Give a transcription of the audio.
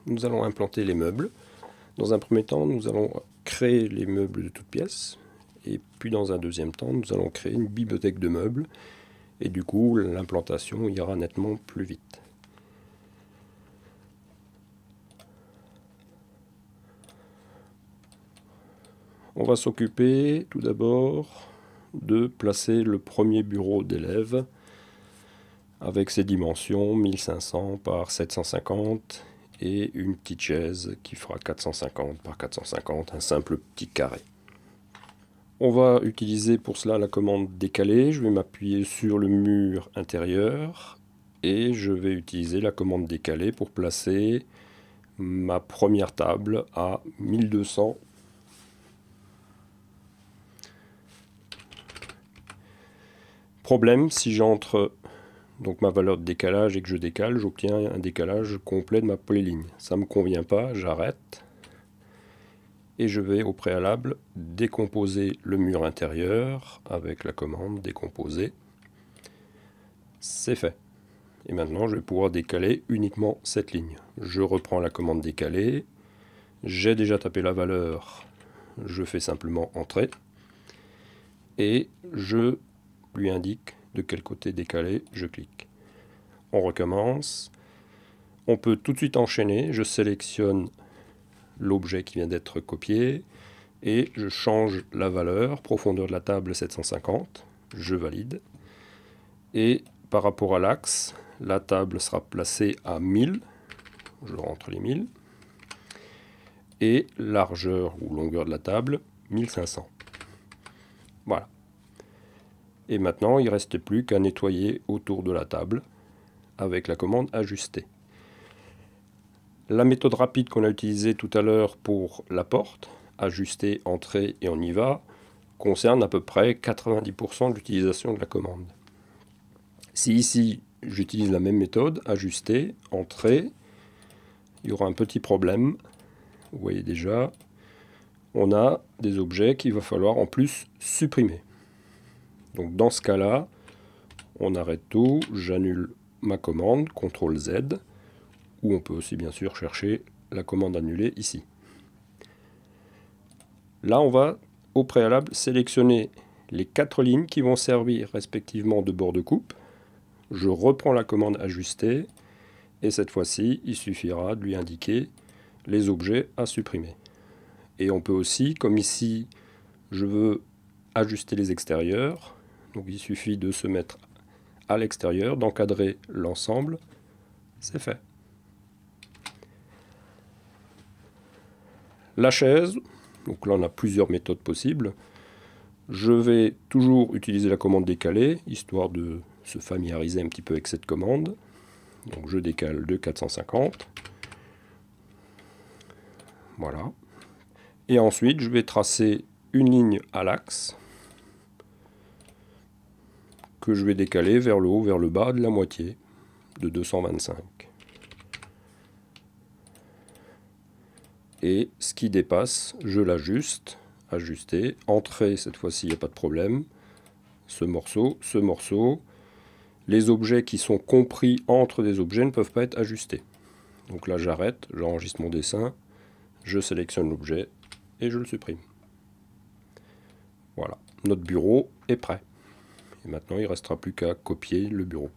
nous allons implanter les meubles. Dans un premier temps, nous allons créer les meubles de toutes pièces. Et puis dans un deuxième temps, nous allons créer une bibliothèque de meubles. Et du coup, l'implantation ira nettement plus vite. On va s'occuper tout d'abord de placer le premier bureau d'élève avec ses dimensions 1500 par 750 et une petite chaise qui fera 450 par 450, un simple petit carré. On va utiliser pour cela la commande décaler. Je vais m'appuyer sur le mur intérieur et je vais utiliser la commande décaler pour placer ma première table à 1200. Problème, si j'entre donc ma valeur de décalage et que je décale, j'obtiens un décalage complet de ma polyligne. Ça ne me convient pas, j'arrête. Et je vais au préalable décomposer le mur intérieur avec la commande décomposer. C'est fait. Et maintenant, je vais pouvoir décaler uniquement cette ligne. Je reprends la commande décaler. J'ai déjà tapé la valeur. Je fais simplement entrer. Et je lui indique de quel côté décaler. Je clique. On recommence. On peut tout de suite enchaîner. Je sélectionne l'objet qui vient d'être copié et je change la valeur, profondeur de la table 750, je valide. Et par rapport à l'axe, la table sera placée à 1000, je rentre les 1000, et largeur ou longueur de la table 1500. Voilà. Et maintenant, il ne reste plus qu'à nettoyer autour de la table avec la commande ajuster. La méthode rapide qu'on a utilisée tout à l'heure pour la porte, ajuster, entrer et on y va, concerne à peu près 90% de l'utilisation de la commande. Si ici j'utilise la même méthode, ajuster, entrer, il y aura un petit problème. Vous voyez déjà, on a des objets qu'il va falloir en plus supprimer. Donc dans ce cas-là, on arrête tout, j'annule ma commande, CTRL Z, ou on peut aussi bien sûr chercher la commande annulée ici. Là, on va au préalable sélectionner les 4 lignes qui vont servir respectivement de bord de coupe. Je reprends la commande ajuster et cette fois-ci, il suffira de lui indiquer les objets à supprimer. Et on peut aussi, comme ici, je veux ajuster les extérieurs, donc il suffit de se mettre à l'extérieur, d'encadrer l'ensemble, c'est fait. La chaise, donc là on a plusieurs méthodes possibles. Je vais toujours utiliser la commande décaler, histoire de se familiariser un petit peu avec cette commande. Donc je décale de 450. Voilà. Et ensuite je vais tracer une ligne à l'axe que je vais décaler vers le haut, vers le bas de la moitié de 225. Et ce qui dépasse, je l'ajuste, ajuster, entrer, cette fois-ci il n'y a pas de problème, ce morceau. Les objets qui sont compris entre des objets ne peuvent pas être ajustés. Donc là j'arrête, j'enregistre mon dessin, je sélectionne l'objet et je le supprime. Voilà, notre bureau est prêt. Et maintenant il ne restera plus qu'à copier le bureau.